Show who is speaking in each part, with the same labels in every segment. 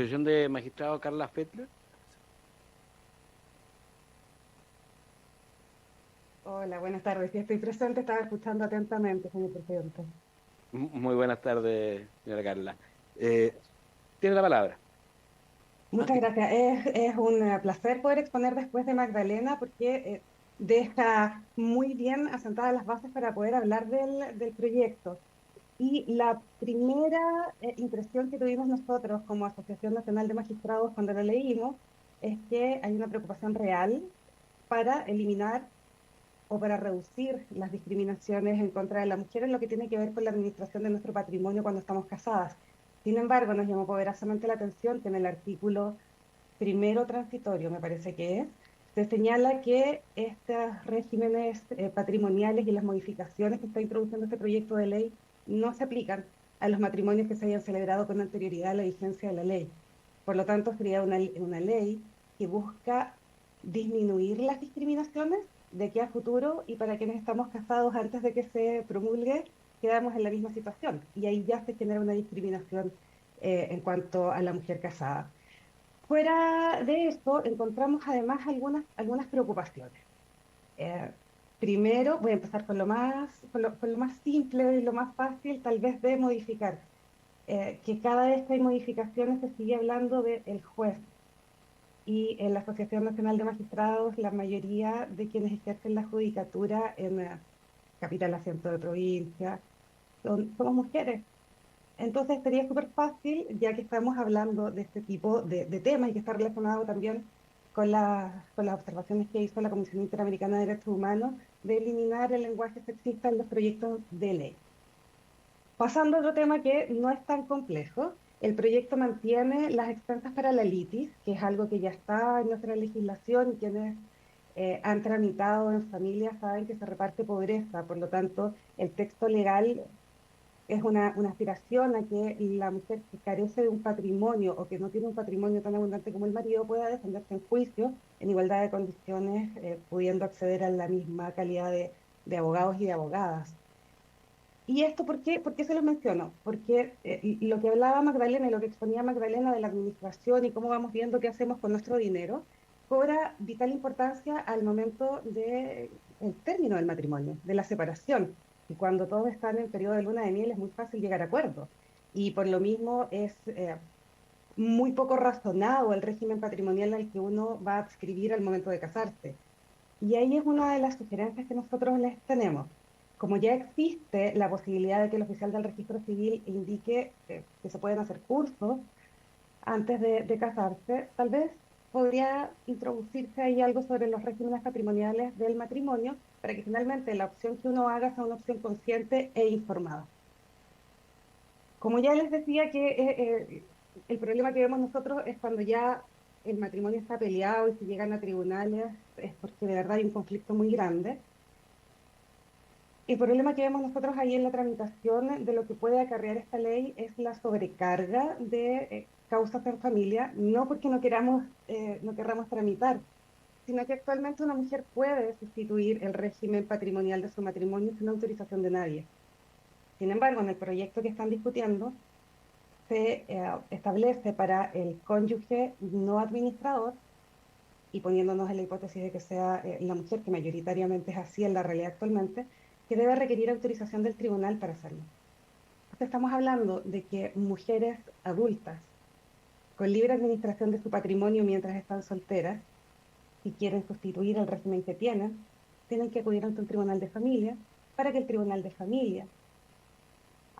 Speaker 1: Asociación de Magistrado Carla Fettler.
Speaker 2: Hola, buenas tardes. Sí, estoy presente, estaba escuchando atentamente, señor presidente.
Speaker 1: Muy buenas tardes, señora Carla. Eh, Tiene la palabra.
Speaker 2: Muchas gracias. Es un placer poder exponer después de Magdalena porque deja muy bien asentadas las bases para poder hablar del proyecto. Y la primera impresión que tuvimos nosotros como Asociación Nacional de Magistrados cuando lo leímos es que hay una preocupación real para eliminar o para reducir las discriminaciones en contra de la mujer en lo que tiene que ver con la administración de nuestro patrimonio cuando estamos casadas. Sin embargo, nos llamó poderosamente la atención que en el artículo primero transitorio, me parece que es, se señala que estos regímenes patrimoniales y las modificaciones que está introduciendo este proyecto de ley no se aplican a los matrimonios que se hayan celebrado con anterioridad a la vigencia de la ley. Por lo tanto, sería una ley que busca disminuir las discriminaciones de aquí a futuro y para quienes estamos casados antes de que se promulgue, quedamos en la misma situación. Y ahí ya se genera una discriminación en cuanto a la mujer casada. Fuera de esto, encontramos además algunas preocupaciones. Eh, Primero, voy a empezar con lo más simple y lo más fácil, tal vez de modificar. Que cada vez que hay modificaciones se sigue hablando del juez. Y en la Asociación Nacional de Magistrados, la mayoría de quienes ejercen la judicatura en capital, asiento de provincia, somos mujeres. Entonces sería súper fácil, ya que estamos hablando de este tipo de temas y que está relacionado también con las observaciones que hizo la Comisión Interamericana de Derechos Humanos, de eliminar el lenguaje sexista en los proyectos de ley. Pasando a otro tema que no es tan complejo, el proyecto mantiene las expensas para la litis, que es algo que ya está en nuestra legislación y quienes han tramitado en familia saben que se reparte pobreza, por lo tanto, el texto legal es una aspiración a que la mujer que carece de un patrimonio o que no tiene un patrimonio tan abundante como el marido pueda defenderse en juicio en igualdad de condiciones, pudiendo acceder a la misma calidad de abogados y de abogadas. ¿Y esto por qué se los menciono? Porque lo que hablaba Magdalena y lo que exponía Magdalena de la administración y cómo vamos viendo qué hacemos con nuestro dinero, cobra vital importancia al momento del término del matrimonio, de la separación. Y cuando todos están en periodo de luna de miel es muy fácil llegar a acuerdos. Y por lo mismo es muy poco razonado el régimen patrimonial al que uno va a adscribir al momento de casarse. Y ahí es una de las sugerencias que nosotros les tenemos. Como ya existe la posibilidad de que el oficial del registro civil indique que se pueden hacer cursos antes de casarse, tal vez podría introducirse ahí algo sobre los regímenes patrimoniales del matrimonio para que finalmente la opción que uno haga sea una opción consciente e informada. Como ya les decía que el problema que vemos nosotros es cuando ya el matrimonio está peleado y se llegan a tribunales, es porque de verdad hay un conflicto muy grande. El problema que vemos nosotros ahí en la tramitación de lo que puede acarrear esta ley es la sobrecarga de causas en familia, no porque no querramos tramitar, sino que actualmente una mujer puede sustituir el régimen patrimonial de su matrimonio sin autorización de nadie. Sin embargo, en el proyecto que están discutiendo, se establece para el cónyuge no administrador, y poniéndonos en la hipótesis de que sea la mujer, que mayoritariamente es así en la realidad actualmente, que debe requerir autorización del tribunal para hacerlo. Entonces estamos hablando de que mujeres adultas con libre administración de su patrimonio mientras están solteras y quieren sustituir el régimen que tienen que acudir ante un tribunal de familia para que el tribunal de familia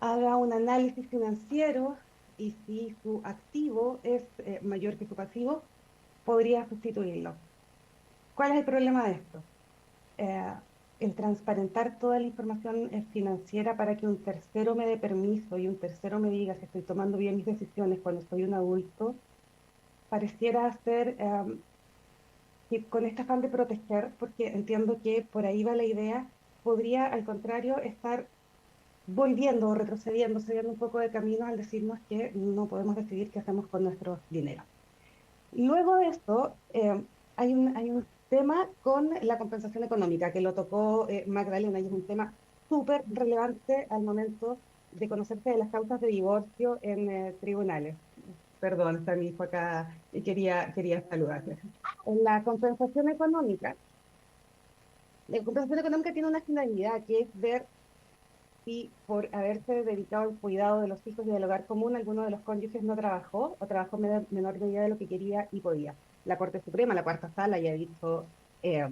Speaker 2: haga un análisis financiero y si su activo es mayor que su pasivo, podría sustituirlo. ¿Cuál es el problema de esto? eh, el transparentar toda la información financiera para que un tercero me dé permiso y un tercero me diga si estoy tomando bien mis decisiones cuando soy un adulto, pareciera ser que con este afán de proteger, porque entiendo que por ahí va la idea, podría al contrario estar volviendo o retrocediendo, cediendo un poco de camino al decirnos que no podemos decidir qué hacemos con nuestro dinero. Luego de esto, hay un tema con la compensación económica, que lo tocó Magdalena, y es un tema súper relevante al momento de conocerse de las causas de divorcio en tribunales. Perdón, está mi hijo acá y quería saludarle. En la compensación económica tiene una finalidad que es ver si por haberse dedicado al cuidado de los hijos y del hogar común, alguno de los cónyuges no trabajó o trabajó en menor medida de lo que quería y podía. La Corte Suprema, la cuarta sala, ya ha dicho eh,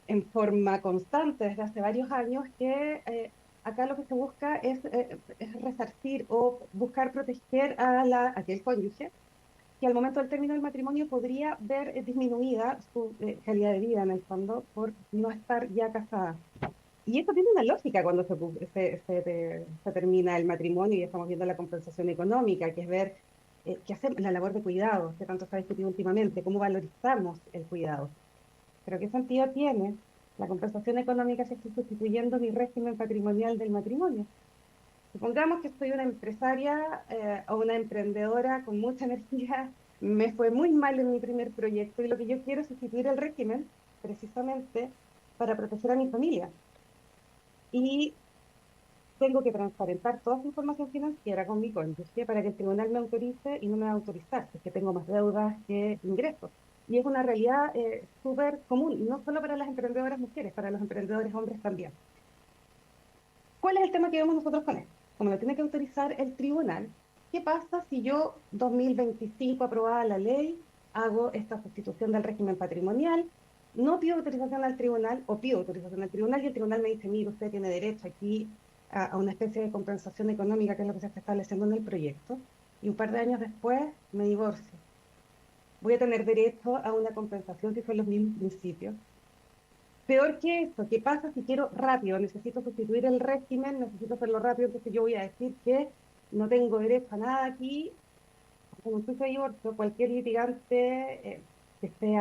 Speaker 2: en forma constante desde hace varios años que acá lo que se busca es resarcir o buscar proteger a aquel cónyuge que al momento del término del matrimonio podría ver disminuida su calidad de vida en el fondo por no estar ya casada. Y esto tiene una lógica cuando se termina el matrimonio y estamos viendo la compensación económica, que es ver qué hacemos, la labor de cuidado, que tanto se ha discutido últimamente, cómo valorizamos el cuidado. Pero ¿qué sentido tiene la compensación económica si estoy sustituyendo mi régimen patrimonial del matrimonio? Supongamos que soy una empresaria o una emprendedora con mucha energía, me fue muy mal en mi primer proyecto y lo que yo quiero es sustituir el régimen precisamente para proteger a mi familia. Y tengo que transparentar toda esa información financiera con mi cónyuge para que el tribunal me autorice y no me va a autorizar, porque tengo más deudas que ingresos. Y es una realidad súper común, y no solo para las emprendedoras mujeres, para los emprendedores hombres también. ¿Cuál es el tema que vemos nosotros con esto? Como lo tiene que autorizar el tribunal, ¿qué pasa si yo, 2025, aprobada la ley, hago esta sustitución del régimen patrimonial, no pido autorización al tribunal o pido autorización al tribunal y el tribunal me dice, mire, usted tiene derecho aquí a una especie de compensación económica, que es lo que se está estableciendo en el proyecto, y un par de años después me divorcio? Voy a tener derecho a una compensación si son los mismos principios. Peor que eso, ¿qué pasa si quiero rápido? Necesito sustituir el régimen, necesito hacerlo rápido, entonces yo voy a decir que no tengo derecho a nada aquí. En un juicio de divorcio, cualquier litigante que esté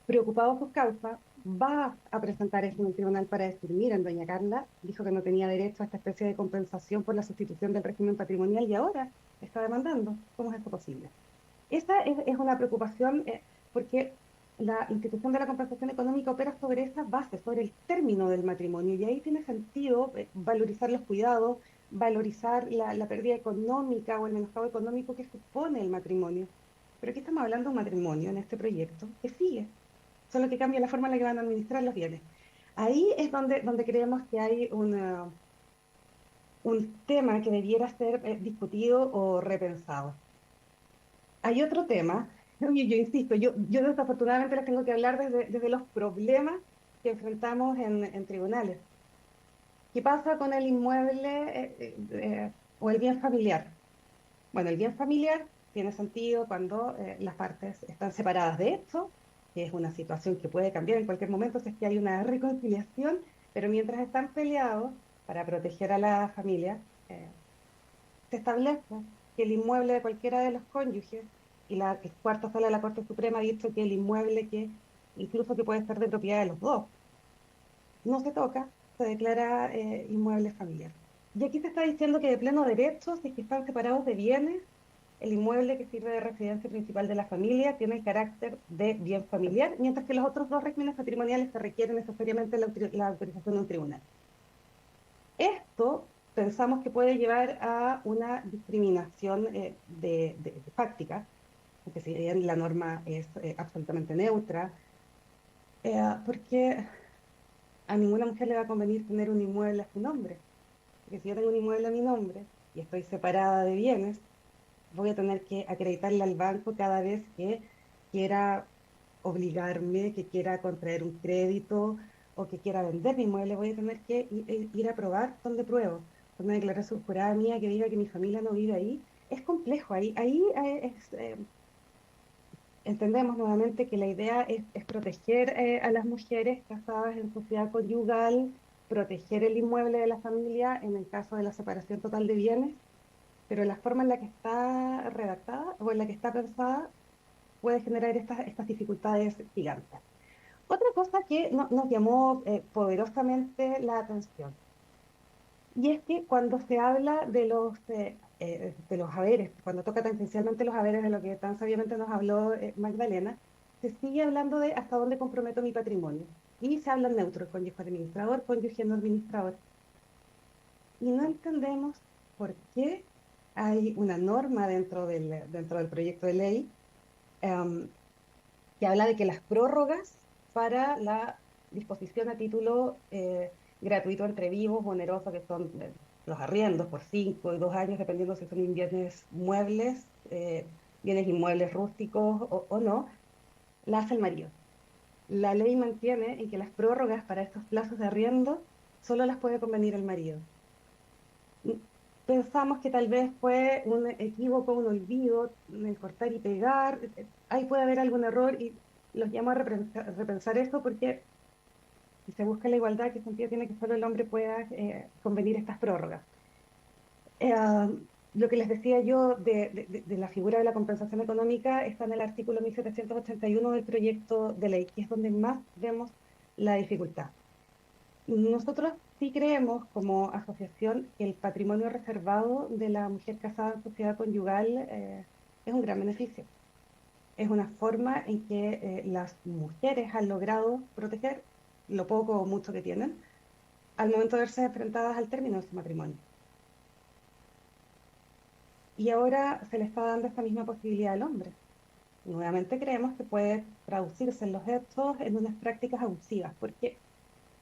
Speaker 2: preocupado por sus causas va a presentar eso en el tribunal para decir, miren, doña Carla dijo que no tenía derecho a esta especie de compensación por la sustitución del régimen patrimonial y ahora está demandando. ¿Cómo es esto posible? Esa es una preocupación porque la institución de la compensación económica opera sobre esa base, sobre el término del matrimonio, y ahí tiene sentido valorizar los cuidados, valorizar la pérdida económica o el menoscabo económico que supone el matrimonio. Pero aquí estamos hablando de un matrimonio en este proyecto que sigue, solo que cambia la forma en la que van a administrar los bienes. Ahí es donde creemos que hay un tema que debiera ser discutido o repensado. Hay otro tema, yo insisto, yo desafortunadamente les tengo que hablar desde los problemas que enfrentamos en tribunales. ¿Qué pasa con el inmueble o el bien familiar? Bueno, el bien familiar tiene sentido cuando las partes están separadas de hecho, que es una situación que puede cambiar en cualquier momento si es que hay una reconciliación, pero mientras están peleados para proteger a la familia, eh, se establece que el inmueble de cualquiera de los cónyuges, y la cuarta sala de la Corte Suprema ha dicho que el inmueble que incluso que puede ser de propiedad de los dos, no se toca, se declara inmueble familiar. Y aquí se está diciendo que de pleno derecho, si es que están separados de bienes, el inmueble que sirve de residencia principal de la familia tiene el carácter de bien familiar, mientras que los otros dos regímenes patrimoniales se requieren necesariamente la autorización de un tribunal. Esto pensamos que puede llevar a una discriminación de fáctica, porque si bien la norma es absolutamente neutra, porque a ninguna mujer le va a convenir tener un inmueble a su nombre, porque si yo tengo un inmueble a mi nombre y estoy separada de bienes, voy a tener que acreditarle al banco cada vez que quiera obligarme, que quiera contraer un crédito o que quiera vender mi inmueble, voy a tener que ir a probar dónde pruebo, con una declaración jurada mía que diga que mi familia no vive ahí. Es complejo, entendemos nuevamente que la idea es proteger a las mujeres casadas en sociedad conyugal, proteger el inmueble de la familia en el caso de la separación total de bienes, pero la forma en la que está redactada o en la que está pensada puede generar estas dificultades gigantes. Otra cosa que nos llamó poderosamente la atención, y es que cuando se habla de los haberes, cuando toca tangencialmente los haberes de lo que tan sabiamente nos habló Magdalena, se sigue hablando de hasta dónde comprometo mi patrimonio. Y se habla en neutro, cónyuge administrador, cónyuge no administrador. Y no entendemos por qué hay una norma dentro del proyecto de ley em, que habla de que las prórrogas para la disposición a título gratuito entre vivos o oneroso, que son los arriendos por 5 y 2 años, dependiendo si son bienes muebles, bienes inmuebles rústicos o no, la hace el marido. La ley mantiene en que las prórrogas para estos plazos de arriendo solo las puede convenir el marido. Pensamos que tal vez fue un equívoco, un olvido, el cortar y pegar, ahí puede haber algún error y los llamo a repensar esto porque si se busca la igualdad, ¿qué sentido tiene que solo el hombre pueda convenir estas prórrogas? Eh, lo que les decía yo de la figura de la compensación económica está en el artículo 1781 del proyecto de ley, que es donde más vemos la dificultad. Nosotros sí creemos como asociación que el patrimonio reservado de la mujer casada en sociedad conyugal es un gran beneficio. Es una forma en que las mujeres han logrado proteger lo poco o mucho que tienen al momento de verse enfrentadas al término de su matrimonio. Y ahora se le está dando esta misma posibilidad al hombre. Nuevamente creemos que puede traducirse en los hechos en unas prácticas abusivas, porque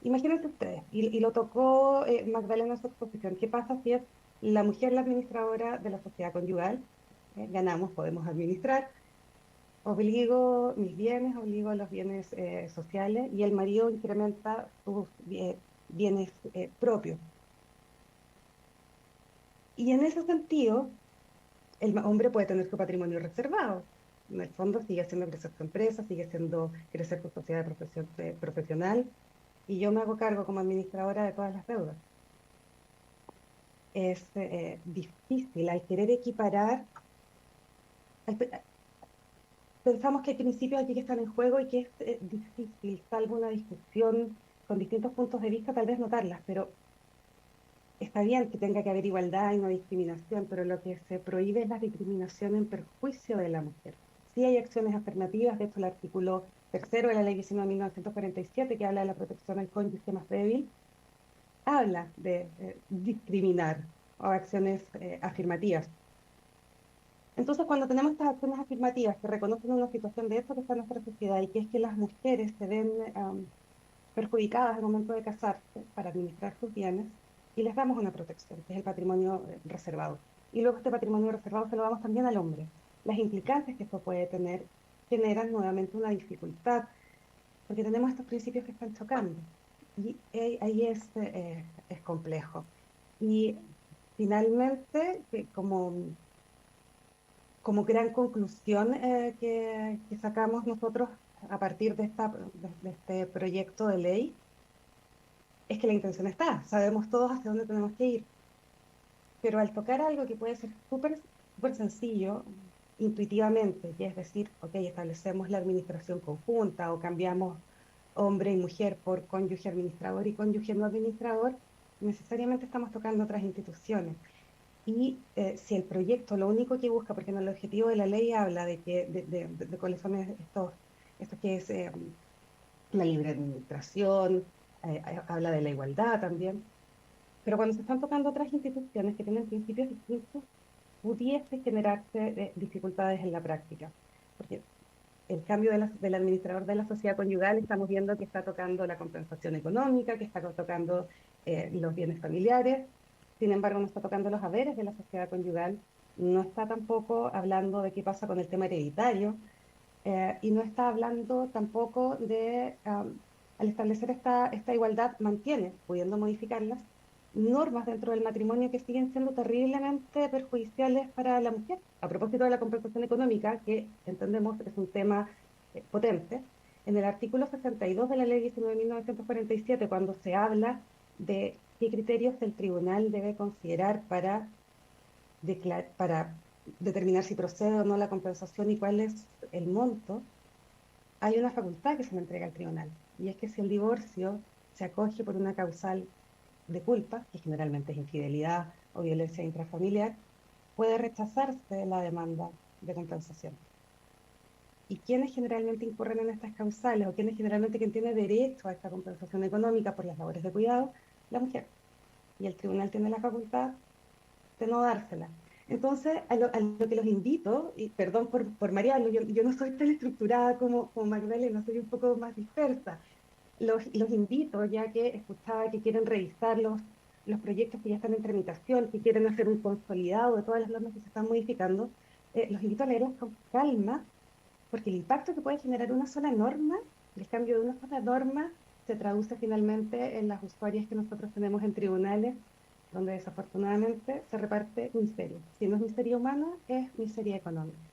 Speaker 2: imagínense ustedes, y lo tocó Magdalena en su exposición, ¿qué pasa si es la mujer la administradora de la sociedad conyugal? Ganamos, podemos administrar, obligo mis bienes, obligo los bienes sociales y el marido incrementa sus bienes propios. Y en ese sentido, el hombre puede tener su patrimonio reservado. En el fondo sigue haciendo crecer su empresa, sigue haciendo crecer su sociedad profesional, y yo me hago cargo como administradora de todas las deudas. Es difícil al querer equiparar, al- pensamos que hay principios aquí que están en juego y que es difícil, salvo una discusión con distintos puntos de vista, tal vez notarlas, pero está bien que tenga que haber igualdad y no discriminación, pero lo que se prohíbe es la discriminación en perjuicio de la mujer. Sí hay acciones afirmativas, de hecho el artículo tercero de la Ley 19.947, que habla de la protección al cónyuge más débil, habla de discriminar o acciones afirmativas. Entonces, cuando tenemos estas acciones afirmativas que reconocen una situación de esto que está en nuestra sociedad y que es que las mujeres se ven perjudicadas al momento de casarse para administrar sus bienes, y les damos una protección, que es el patrimonio reservado. Y luego este patrimonio reservado se lo damos también al hombre. Las implicancias que esto puede tener generan nuevamente una dificultad, porque tenemos estos principios que están chocando. Y ahí es complejo. Y finalmente, como gran conclusión que sacamos nosotros a partir de este proyecto de ley, es que la intención está, sabemos todos hacia dónde tenemos que ir, pero al tocar algo que puede ser súper sencillo, intuitivamente, y es decir, ok, establecemos la administración conjunta o cambiamos hombre y mujer por cónyuge administrador y cónyuge no administrador, necesariamente estamos tocando otras instituciones. Y si el proyecto lo único que busca, porque en el objetivo de la ley habla de que de cuáles son estos que es la libre administración, habla de la igualdad también, pero cuando se están tocando otras instituciones que tienen principios distintos, pudiese generarse dificultades en la práctica, porque el cambio del administrador de la sociedad conyugal estamos viendo que está tocando la compensación económica, que está tocando los bienes familiares, sin embargo no está tocando los haberes de la sociedad conyugal, no está tampoco hablando de qué pasa con el tema hereditario, y no está hablando tampoco al establecer esta igualdad, mantiene, pudiendo modificarlas, normas dentro del matrimonio que siguen siendo terriblemente perjudiciales para la mujer. A propósito de la compensación económica, que entendemos es un tema potente, en el artículo 62 de la ley 19.947, cuando se habla de qué criterios el tribunal debe considerar para determinar si procede o no la compensación y cuál es el monto, hay una facultad que se le entrega al tribunal. Y es que si el divorcio se acoge por una causal de culpa, que generalmente es infidelidad o violencia intrafamiliar, puede rechazarse la demanda de compensación. ¿Y quiénes generalmente incurren en estas causales o quiénes generalmente quien tiene derecho a esta compensación económica por las labores de cuidado? La mujer. Y el tribunal tiene la facultad de no dársela. Entonces, a lo que los invito, y perdón por marearlo, yo no soy tan estructurada como Magdalena, soy un poco más dispersa. Los invito, ya que escuchaba que quieren revisar los proyectos que ya están en tramitación, que quieren hacer un consolidado de todas las normas que se están modificando, los invito a leerlos con calma, porque el impacto que puede generar una sola norma, el cambio de una sola norma, se traduce finalmente en las usuarias que nosotros tenemos en tribunales, donde desafortunadamente se reparte miseria. Si no es miseria humana, es miseria económica.